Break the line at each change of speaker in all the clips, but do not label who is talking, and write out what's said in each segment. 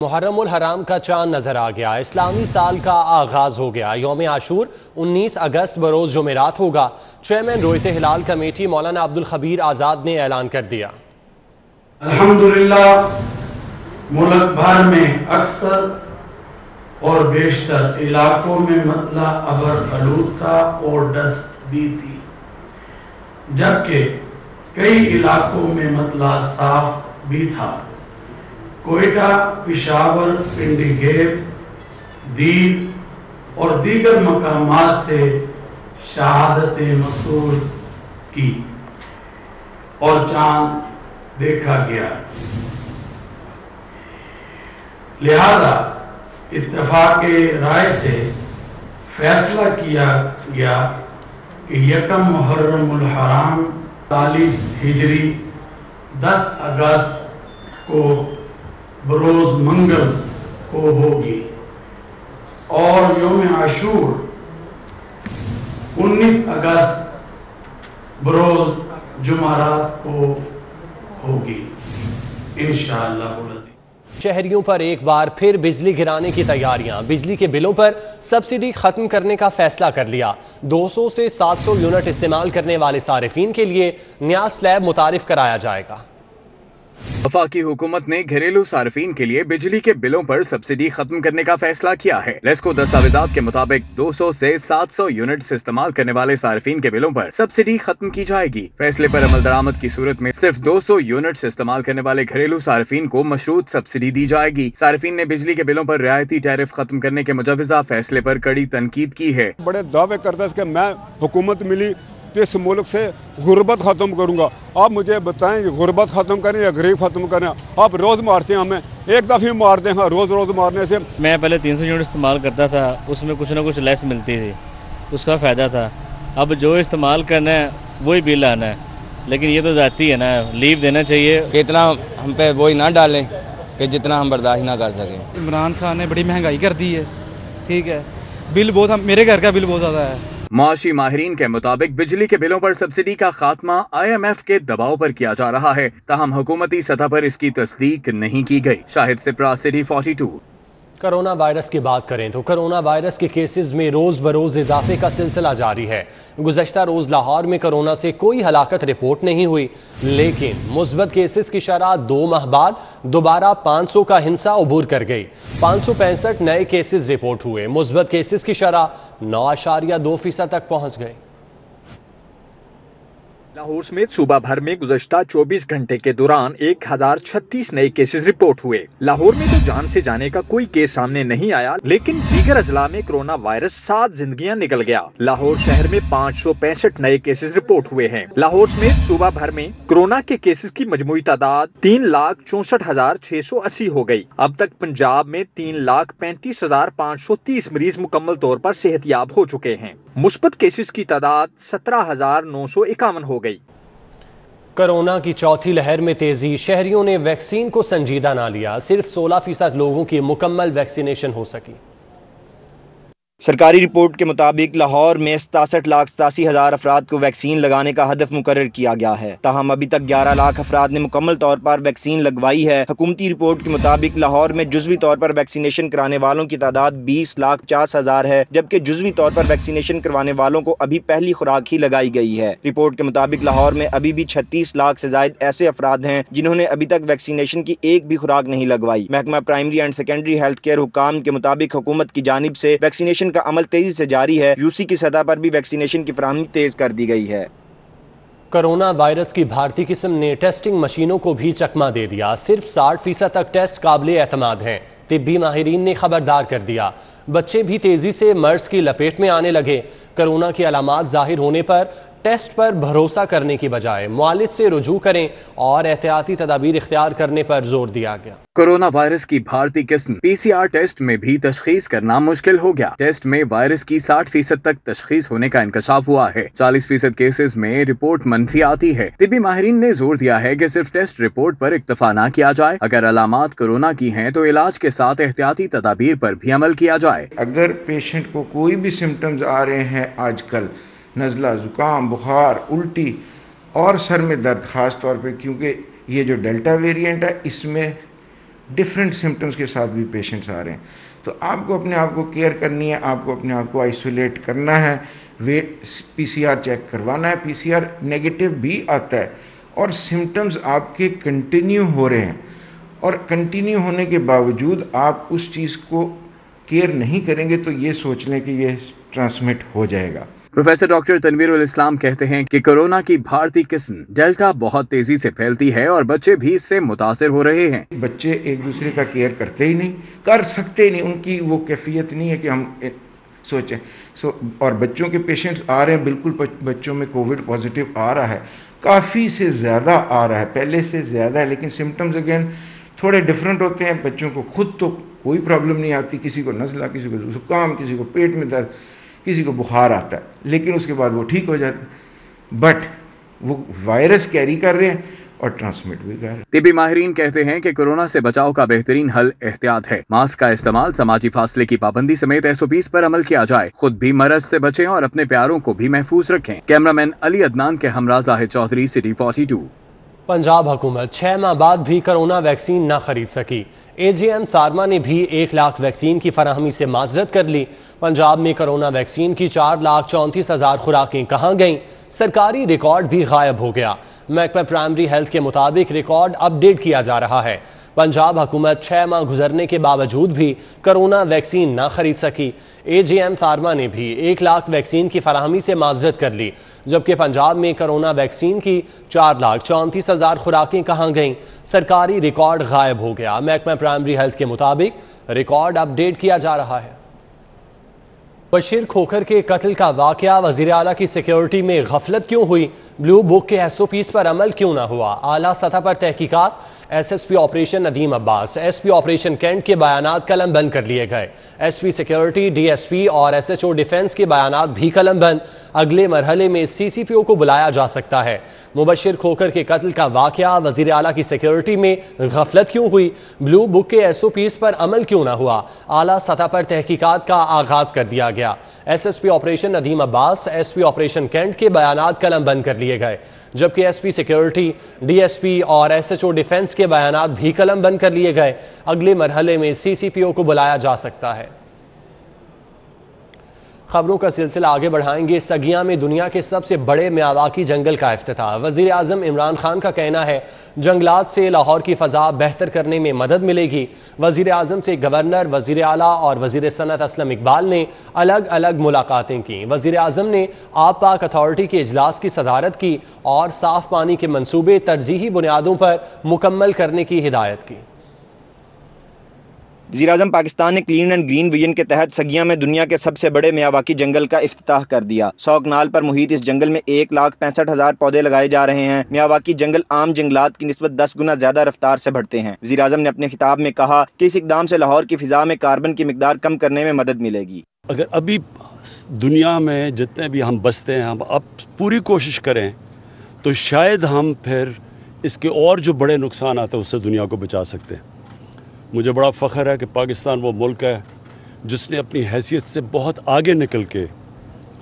मुहर्रमुल हराम का चांद नजर आ गया। इस्लामी साल का आगाज हो गया। यौम आशूर 19 अगस्त बरोज जुमेरात होगा। चेयरमैन रोयते हिलाल कमेटी मौलाना अब्दुल खबीर आज़ाद ने ऐलान कर दिया।
अल्हम्दुलिल्लाह मुल्क भर में अक्सर और बेशतर इलाकों में मतला अबर आलूदा और डस्ट भी थी, जबकि कई इलाकों में मतला साफ भी था। कोयटा, पिशावर, पिंडीगेर, दीर और दीगर मकामात से शहादतें मसूल की और चांद देखा गया। लिहाजा इत्तेफाक राय से फैसला किया गया कि यकम मुहर्रमुल हराम 40 हिजरी 10 अगस्त को बरोज मंगल को होगी और यौम आशूर 19 अगस्त बरोज जुमारात को होगी इंशाअल्लाह।
शहरियों पर एक बार फिर बिजली गिराने की तैयारियां। बिजली के बिलों पर सब्सिडी खत्म करने का फैसला कर लिया। 200 से 700 यूनिट इस्तेमाल करने वाले सारिफीन के लिए नया स्लैब मुतारिफ कराया जाएगा।
वफाकी हुकूमत ने घरेलू सार्फिन के लिए बिजली के बिलों पर सब्सिडी खत्म करने का फैसला किया है। लेस्को दस्तावेजात के मुताबिक 200 से 700 यूनिट्स इस्तेमाल करने वाले सार्फिन के बिलों पर सब्सिडी खत्म की जाएगी। फैसले पर अमल दरामद की सूरत में सिर्फ 200 यूनिट्स इस्तेमाल करने वाले घरेलू सार्फिन को मशरूत सब्सिडी दी जाएगी। सार्फिन ने बिजली के बिलों पर रियायती टैरिफ खत्म करने के मुजवजा फैसले पर कड़ी तनकीद की है।
बड़े दावे करता है कि मैं हुकूमत मिली तो इस मुल्क से गुर्बत ख़त्म करूंगा। आप मुझे बताएं कि गुर्बत ख़त्म करें या गरीब ख़त्म करें। आप रोज़ मारते हैं, हमें एक दफ़े मारते हैं। रोज़ मारने से
मैं पहले 300 यूनिट इस्तेमाल करता था, उसमें कुछ ना कुछ लेस मिलती थी, उसका फ़ायदा था। अब जो इस्तेमाल करना है वही बिल आना है, लेकिन ये तो ज़ाती है ना, लीव देना चाहिए
कि इतना हम पे वही ना डालें कि जितना हम बर्दाश्त ना कर सकें।
इमरान खान ने बड़ी महंगाई कर दी है, ठीक है, बिल बहुत, मेरे घर का बिल बहुत ज़्यादा है।
मुआशी माहिरीन के मुताबिक बिजली के बिलों पर सब्सिडी का खात्मा IMF के दबाव पर किया जा रहा है, ताहम हुकूमती सतह पर इसकी तस्दीक नहीं की गई। Shahid Shipra, city 42।
Corona virus की बात करें तो कोरोना वायरस के केसेस में रोज़ बरोज़ इजाफे का सिलसिला जारी है। गुज़श्ता रोज़ लाहौर में कोरोना से कोई हलाकत रिपोर्ट नहीं हुई, लेकिन मुस्बत केसेस की शरह 2 माह बाद दोबारा 500 का हिंसा उबूर कर गई। 565 नए केसेस रिपोर्ट हुए। मुस्बत केसेस की शरह 9.2% तक पहुँच गई।
लाहौर समेत सूबा भर में गुज़श्ता 24 घंटे के दौरान 1036 नए केसेस रिपोर्ट हुए। लाहौर में तो जान से जाने का कोई केस सामने नहीं आया, लेकिन दीगर अजला में कोरोना वायरस 7 जिंदगियां निकल गया। लाहौर शहर में 565 नए केसेस रिपोर्ट हुए हैं। लाहौर समेत सूबा भर में कोरोना के केसेस की मजमूई तादाद 3,64,680 हो गई। अब तक पंजाब में 3,35,530 मरीज मुकम्मल तौर पर सेहतयाब हो चुके हैं। मुस्बत केसेस की तादाद 17,951 हो गई।
कोरोना की चौथी लहर में तेजी। शहरियों ने वैक्सीन को संजीदा ना लिया। सिर्फ 16% लोगों की मुकम्मल वैक्सीनेशन हो सकी।
सरकारी रिपोर्ट के मुताबिक लाहौर में 67,87,000 अफराद को वैक्सीन लगाने का हदफ मुकर्रर किया गया है, ताहम अभी तक 11 लाख अफराद ने मुकम्मल तौर पर वैक्सीन लगवाई है। हुकूमती रिपोर्ट के मुताबिक लाहौर में जुज़वी तौर पर वैक्सीनेशन कराने वालों की तादाद 20,50,000 है, जबकि जुज़वी तौर पर वैक्सीनेशन करवाने वालों को अभी पहली खुराक ही लगाई गई है। रिपोर्ट के मुताबिक लाहौर में अभी भी 36 लाख से ज्यादा ऐसे अफराद हैं जिन्होंने अभी तक वैक्सीनेशन की एक भी खुराक नहीं लगवाई। महकमा primary and secondary health care हुकाम के मुताबिक हुकूमत की जानिब से वैक्सीनेशन का अमल तेजी से जारी है। यूसी की सतह पर भी वैक्सीनेशन की फराहमी तेज कर दी गई है।
कोरोना वायरस की भारतीय किस्म ने टेस्टिंग मशीनों को भी चकमा दे दिया। सिर्फ 60% तक टेस्ट काबिल एतमाद हैं। तिब्बी माहिरीन ने खबरदार कर दिया। बच्चे भी तेजी से मर्ज की लपेट में आने लगे। कोरोना की अलामात जाहिर होने पर टेस्ट पर भरोसा करने की बजाय मुआलिज से रुजू करें और एहतियाती तदाबीर इख्तियार करने पर जोर दिया गया।
कोरोना वायरस की भारतीय किस्म PCR टेस्ट में भी तशखीस करना मुश्किल हो गया। टेस्ट में वायरस की 60% तक तशखीस होने का इंकशाफ हुआ है। 40% केसेस में रिपोर्ट मंफी आती है। तिब्बी माहिरीन ने जोर दिया है कि सिर्फ टेस्ट रिपोर्ट पर इक्तफा न किया जाए। अगर अलामात कोरोना की हैं तो इलाज के साथ एहतियाती तदाबीर पर भी अमल किया जाए।
अगर पेशेंट को कोई भी सिम्टम्स आ रहे हैं आजकल, नज़ला, ज़ुकाम, बुखार, उल्टी और सर में दर्द, ख़ास तौर पे क्योंकि ये जो डेल्टा वेरिएंट है इसमें डिफरेंट सिम्टम्स के साथ भी पेशेंट्स आ रहे हैं। तो आपको अपने आप को केयर करनी है, आपको अपने आप को आइसोलेट करना है, वेट PCR चेक करवाना है। PCR नेगेटिव भी आता है और सिम्टम्स आपके कंटिन्यू हो रहे हैं और कंटिन्यू होने के बावजूद आप उस चीज़ को केयर नहीं करेंगे तो ये सोच लें कि ये ट्रांसमिट हो जाएगा।
प्रोफेसर डॉक्टर तनवीरुल इस्लाम कहते हैं कि कोरोना की भारतीय किस्म डेल्टा बहुत तेजी से फैलती है और बच्चे भी इससे मुतासिर हो रहे हैं।
बच्चे एक दूसरे का केयर करते ही नहीं, कर सकते ही नहीं, उनकी वो कैफियत नहीं है कि हम सोचें। और बच्चों के पेशेंट्स आ रहे हैं, बिल्कुल बच्चों में कोविड पॉजिटिव आ रहा है, काफ़ी से ज़्यादा आ रहा है, पहले से ज़्यादा है, लेकिन सिम्टम्स अगेन थोड़े डिफरेंट होते हैं। बच्चों को खुद तो कोई प्रॉब्लम नहीं आती, किसी को नज़ला, किसी को जुकाम, किसी को पेट में दर्द, किसी को बुखार आता है, लेकिन उसके बाद वो ठीक हो जाता है। बट वो वायरस कैरी कर रहे हैं और ट्रांसमिट भी कर रहे हैं।
तिब्बी माहिरीन कहते हैं कि कोरोना से बचाव का बेहतरीन हल एहतियात है। मास्क का इस्तेमाल, समाजी फासले की पाबंदी समेत SOPs पर अमल किया जाए। खुद भी मरज से बचें और अपने प्यारों को भी महफूज रखें। कैमरामैन अली अदनान के हमरा जाहिद चौधरी, सिटी 42।
पंजाब हुकूमत 6 माह बाद भी कोरोना वैक्सीन न खरीद सकी। AGM फार्मा ने भी 1 लाख वैक्सीन की फराहमी से माजरत कर ली। पंजाब में कोरोना वैक्सीन की 4,34,000 खुराकें कहाँ गईं? सरकारी रिकॉर्ड भी गायब हो गया। महकमा प्राइमरी हेल्थ के मुताबिक रिकॉर्ड अपडेट किया जा रहा है। पंजाब हुकूमत 6 माह गुजरने के बावजूद भी कोरोना वैक्सीन न खरीद सकी। AGM फार्मा ने भी 1 लाख वैक्सीन की फराहमी से माजरत कर ली, जबकि पंजाब में कोरोना वैक्सीन की 4,34,000 खुराकें कहाँ गईं? सरकारी रिकॉर्ड गायब हो गया। महकमा प्राइमरी हेल्थ के मुताबिक रिकॉर्ड अपडेट किया जा रहा है। बशीर खोखर के कत्ल का वाकया, वज़ीर आला की सिक्योरिटी में गफलत क्यों हुई? ब्लू बुक के SOPs पर अमल क्यों ना हुआ? आला सतह पर तहकीकात। SSP operation Nadeem Abbas, SP operation cantt के बयानात कलम बंद कर लिए गए। SP सिक्योरिटी, DSP और SHO डिफेंस के बयानात भी कलम बंद। अगले मरहले में CCPO को बुलाया जा सकता है। मुबशिर खोखर के कत्ल का वाकया, वज़ीर आला की सिक्योरिटी में गफलत क्यों हुई? ब्लू बुक के SOPs पर अमल क्यों ना हुआ? आला सतह पर तहकीकात का आगाज कर दिया गया। SSP operation Nadeem Abbas, SP operation cantt के बयानात कलम बंद कर लिए गए, जबकि SP सिक्योरिटी, DSP और SHO डिफेंस के बयानात भी कलम बंद कर लिए गए। अगले मरहले में CCPO को बुलाया जा सकता है। खबरों का सिलसिला आगे बढ़ाएंगे। सगिया में दुनिया के सबसे बड़े मियावाकी जंगल का इफ्तिताह। वज़ीर आज़म इमरान खान का कहना है जंगलात से लाहौर की फ़ज़ा बेहतर करने में मदद मिलेगी। वज़ीर आज़म से गवर्नर, वज़ीर आला और वज़ीर सनत असलम इकबाल ने अलग अलग मुलाकातें की। वज़ीर आज़म ने आब पाक अथॉरिटी के इजलास की सदारत की और साफ़ पानी के मनसूबे तरजीही बुनियादों पर मुकम्मल करने की हिदायत की।
वज़ीर-ए-आज़म पाकिस्तान ने क्लीन एंड ग्रीन विजन के तहत सगिया में दुनिया के सबसे बड़े मियावाकी जंगल का इफ्तिताह कर दिया। 100 कनाल पर मुहित इस जंगल में 1,65,000 पौधे लगाए जा रहे हैं। मियावाकी जंगल आम जंगलात की निस्बत 10 गुना ज्यादा रफ्तार से बढ़ते हैं। वज़ीर-ए-आज़म ने अपने खिताब में कहा कि इस इकदाम से लाहौर की फिजा में कार्बन की मिकदार कम करने में मदद मिलेगी।
अगर अभी दुनिया में जितने भी हम बसते हैं, हम अब पूरी कोशिश करें तो शायद हम फिर इसके और जो बड़े नुकसान आते हैं उससे दुनिया को बचा सकते हैं। मुझे बड़ा फ़ख्र है कि पाकिस्तान वो मुल्क है जिसने अपनी हैसियत से बहुत आगे निकल के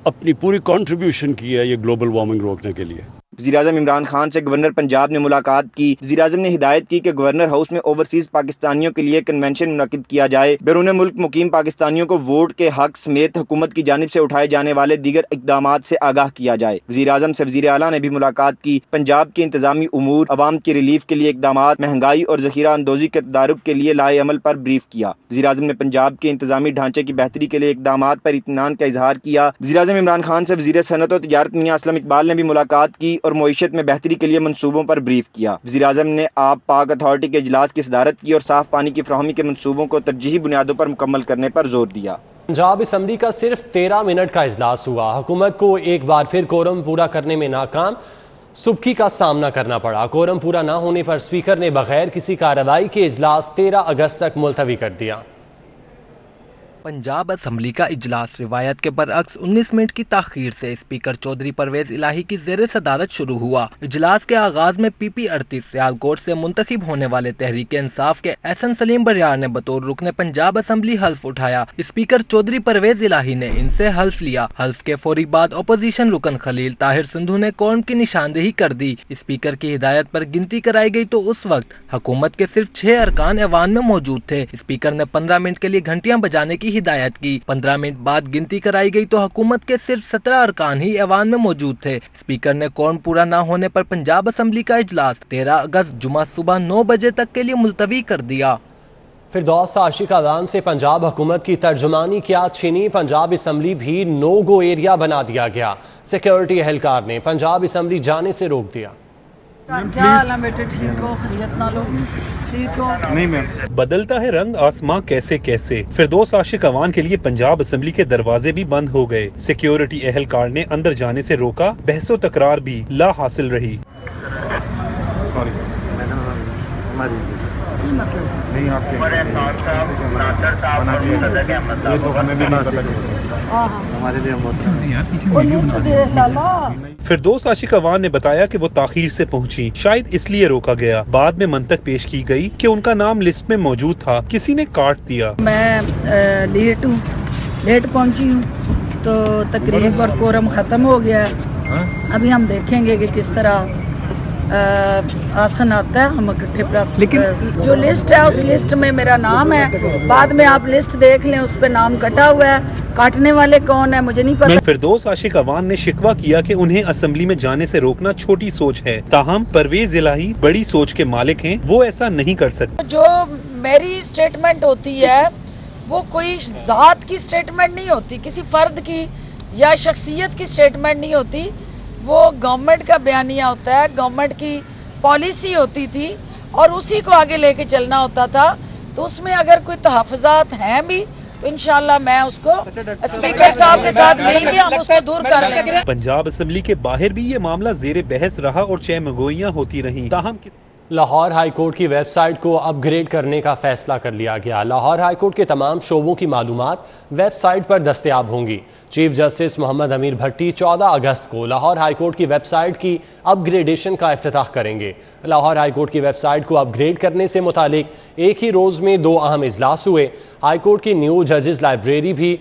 अपनी पूरी कंट्रीब्यूशन की है ये ग्लोबल वार्मिंग रोकने के लिए।
वज़ीर-ए-आज़म इमरान खान से गवर्नर पंजाब ने मुलाकात की। वज़ीर-ए-आज़म ने हिदायत की कि गवर्नर हाउस में ओवरसीज पाकिस्तानियों के लिए कन्वेंशन मुनक़िद किया जाए। बैरून मुल्क मुकीम पाकिस्तानियों को वोट के हक समेत हुकूमत की जानिब से उठाए जाने वाले दीगर इक़दामात से आगाह किया जाए। वज़ीर-ए-आज़म से वज़ीर आला ने भी मुलाकात की। पंजाब के इंतजामी उमूर, अवाम की रिलीफ के लिए इक़दामात, महंगाई और ज़ख़ीरा अंदोज़ी के तदारुक के लिए लाए अमल पर ब्रीफ किया। वज़ीर-ए-आज़म ने पंजाब के इंतजामी ढांचे की बेहतरी के लिए इक़दामात पर इत्मीनान का इजहार किया। वज़ीर-ए-आज़म इमरान खान से वज़ीर सनअत और तिजारत मियां असलम इकबाल ने भी मुलाकात की और मईशत में बेहतरी के लिए मंसूबों पर ब्रीफ किया। वज़ीर-ए-आज़म ने आब पाक अथॉरिटी के इजलास की सदारत की और साफ पानी की फराहमी के मंसूबों को तरजीही बुनियादों पर मुकम्मल करने पर जोर दिया।
पंजाब असम्बली का सिर्फ 13 मिनट का इजलास हुआ। हुकूमत को एक बार फिर कोरम पूरा करने में नाकाम सुबकी का सामना करना पड़ा। कोरम पूरा न होने पर स्पीकर ने बगैर किसी कार्रवाई के इजलास 13 अगस्त तक मुलतवी कर दिया।
पंजाब असम्बली का इजलास रिवायत के बरअक्स 19 मिनट की ताखीर से स्पीकर चौधरी परवेज इलाही की ज़ेर सदारत शुरू हुआ। इजलास के आगाज में PP 38 सियालकोट से मुंतखब होने वाले तहरीक इंसाफ के एहसन सलीम बरियार ने बतौर रुकने पंजाब असम्बली हल्फ उठाया। स्पीकर चौधरी परवेज इलाही ने इनसे हल्फ लिया। हल्फ के फौरी बाद अपोजिशन रुकन खलील ताहिर सिंधु ने कौम की निशानदेही कर दी। स्पीकर की हिदायत पर गिनती कराई गई तो उस वक्त हुकूमत के सिर्फ 6 अरकान ऐवान में मौजूद थे। स्पीकर ने 15 मिनट के लिए घंटियां बजाने की हिदायत की। 15 मिनट बाद गिनती कराई गई तो हुकूमत के सिर्फ 17 अरकान ही ऐवान में मौजूद थे। स्पीकर ने कौम पूरा न होने पर पंजाब असम्बली का इजलास 13 अगस्त जुमा सुबह 9 बजे तक के लिए मुलतवी कर दिया।
फिरदौस आशिक अवान से पंजाब हुकूमत की तर्जुमानी क्या छीनी। पंजाब असम्बली भी नो गो एरिया बना दिया गया। सिक्योरिटी एहलकार ने पंजाब असम्बली जाने से रोक दिया।
क्या हाल है बेटे, ठीक हो? खैरियत ना लो, ठीक हो?
नहीं मैम। बदलता है रंग आसमां कैसे कैसे। फिरदौस आशिक अवान के लिए पंजाब असम्बली के दरवाजे भी बंद हो गए। सिक्योरिटी एहलकार ने अंदर जाने से रोका। बहसो तकरार भी ला हासिल रही। नहीं आपके फिरदौस आशिक अवान ने बताया कि वो ताखीर से पहुंची, शायद इसलिए रोका गया। बाद में मंतक पेश की गई कि उनका नाम लिस्ट में मौजूद था, किसी ने काट दिया।
मैं लेट पहुंची हूँ तो तकरीब और कोरम ख़त्म हो गया। अभी हम देखेंगे कि किस तरह आसन आता है, हम इकट्ठे प्रेस। लेकिन जो लिस्ट है उस लिस्ट में मेरा नाम है। बाद में आप लिस्ट देख लें, उस पे नाम कटा हुआ है। काटने वाले कौन है मुझे नहीं पता।
फिरदौस आशिक अवान ने शिकवा किया कि उन्हें असम्बली में जाने से रोकना छोटी सोच है। ताहम परवेज इलाही बड़ी सोच के मालिक हैं, वो ऐसा नहीं कर सकते।
जो मेरी स्टेटमेंट होती है वो कोई जात की स्टेटमेंट नहीं होती, किसी फर्द की या शख्सियत की स्टेटमेंट नहीं होती। वो गवर्नमेंट का बयानिया होता है, गवर्नमेंट की पॉलिसी होती थी और उसी को आगे लेके चलना होता था। तो उसमें अगर कोई तहफ़्फ़ुज़ात हैं भी तो इंशाल्लाह मैं उसको स्पीकर साहब के साथ मिलकर हम उसको दूर कर लेंगे।
पंजाब असम्बली के बाहर भी ये मामला जेर बहस रहा और चहमगोइयां होती रहीं। ताहम
लाहौर हाई कोर्ट की वेबसाइट को अपग्रेड करने का फैसला कर लिया गया। लाहौर हाई कोर्ट के तमाम शोबों की मालूमात वेबसाइट पर दस्तयाब होंगी। चीफ जस्टिस मोहम्मद अमीर भट्टी 14 अगस्त को लाहौर हाई कोर्ट की वेबसाइट की अपग्रेडेशन का इफ्तिताह करेंगे। लाहौर हाई कोर्ट की वेबसाइट को अपग्रेड करने से मुतालिक एक ही रोज़ में 2 अहम इजलास हुए। हाई कोर्ट की न्यू जजेस लाइब्रेरी भी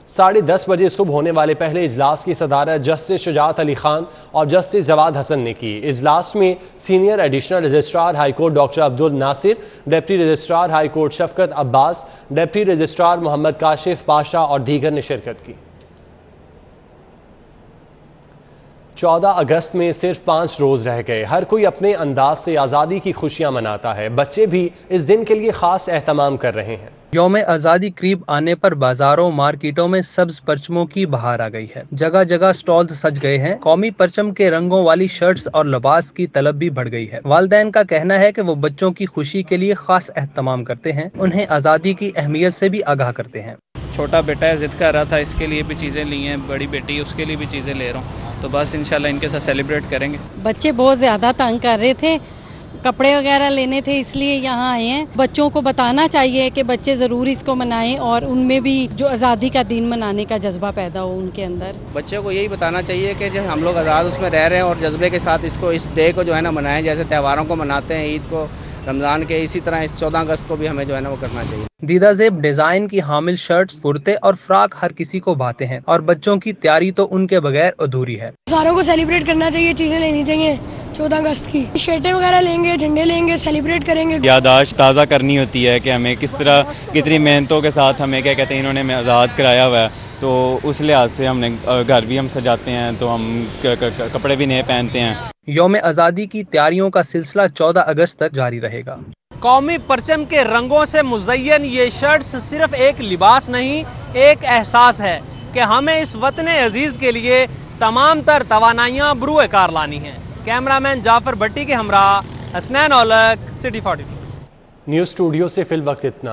10:30 बजे सुबह होने वाले पहले इजलास की सदारत जस्टिस शुजात अली खान और जस्टिस जवाद हसन ने की। इजलास में senior additional registrar high court doctor Abdul Nasir, deputy registrar high court Shafqat Abbas, deputy registrar Mohammad Kashif Pasha और दीगर ने शिरकत की। 14 अगस्त में सिर्फ 5 रोज़ रह गए। हर कोई अपने अंदाज से आज़ादी की खुशियाँ मनाता है। बच्चे भी इस दिन के लिए ख़ास एहतमाम कर रहे हैं।
यौम आज़ादी करीब आने पर बाजारों मार्केटों में सब्ज परचमों की बहार आ गई है। जगह जगह स्टॉल्स सज गए हैं। कौमी परचम के रंगों वाली शर्ट्स और लिबास की तलब भी बढ़ गई है। वालिदैन का कहना है कि वो बच्चों की खुशी के लिए खास एहतमाम करते हैं, उन्हें आज़ादी की अहमियत से भी आगाह करते हैं।
छोटा बेटा है, जिद कर रहा था, इसके लिए भी चीज़ें ली हैं। बड़ी बेटी उसके लिए भी चीज़ें ले रहा हूँ, तो बस इंशाल्लाह इनके साथ सेलिब्रेट करेंगे।
बच्चे बहुत ज़्यादा तंग कर रहे थे, कपड़े वगैरह लेने थे, इसलिए यहाँ आए हैं। बच्चों को बताना चाहिए कि बच्चे ज़रूर इसको मनाएं और उनमें भी जो आज़ादी का दिन मनाने का जज्बा पैदा हो उनके अंदर।
बच्चों को यही बताना चाहिए कि जो हम लोग आज़ाद उसमें रह रहे हैं और जज्बे के साथ इसको इस डे को जो है ना मनाएं, जैसे त्योहारों को मनाते हैं, ईद को, रमज़ान के, इसी तरह इस 14 अगस्त को भी हमें जो है ना वो करना चाहिए।
दीदा ज़ेब डिज़ाइन की हामिल शर्ट्स, कुर्ते और फ्राक हर किसी को भाते हैं और बच्चों की तैयारी तो उनके बगैर अधूरी है।
सारों को सेलिब्रेट करना चाहिए, चीज़ें लेनी चाहिए 14 अगस्त की। शर्टें वगैरह लेंगे, झंडे लेंगे, सेलिब्रेट करेंगे।
याददाश्त ताज़ा करनी होती है कि हमें किस तरह कितनी मेहनतों के साथ हमें क्या कहते हैं इन्होंने हमें आज़ाद कराया हुआ है। तो उस लिहाज से हमने घर भी हम सजाते हैं, तो हम कपड़े भी नए पहनते हैं।
यौम आज़ादी की तैयारियों का सिलसिला 14 अगस्त तक जारी रहेगा।
कौमी परचम के रंगों से मुज़य्यन ये शर्ट्स सिर्फ एक लिबास नहीं, एक एहसास है कि हमें इस वतन अजीज़ के लिए तमाम तर तवानाइयाँ बरूए कार लानी हैं। कैमरामैन जाफर भट्टी के हमरा Hasnain Aulakh, city 42
news studio से फिल वक्त इतना।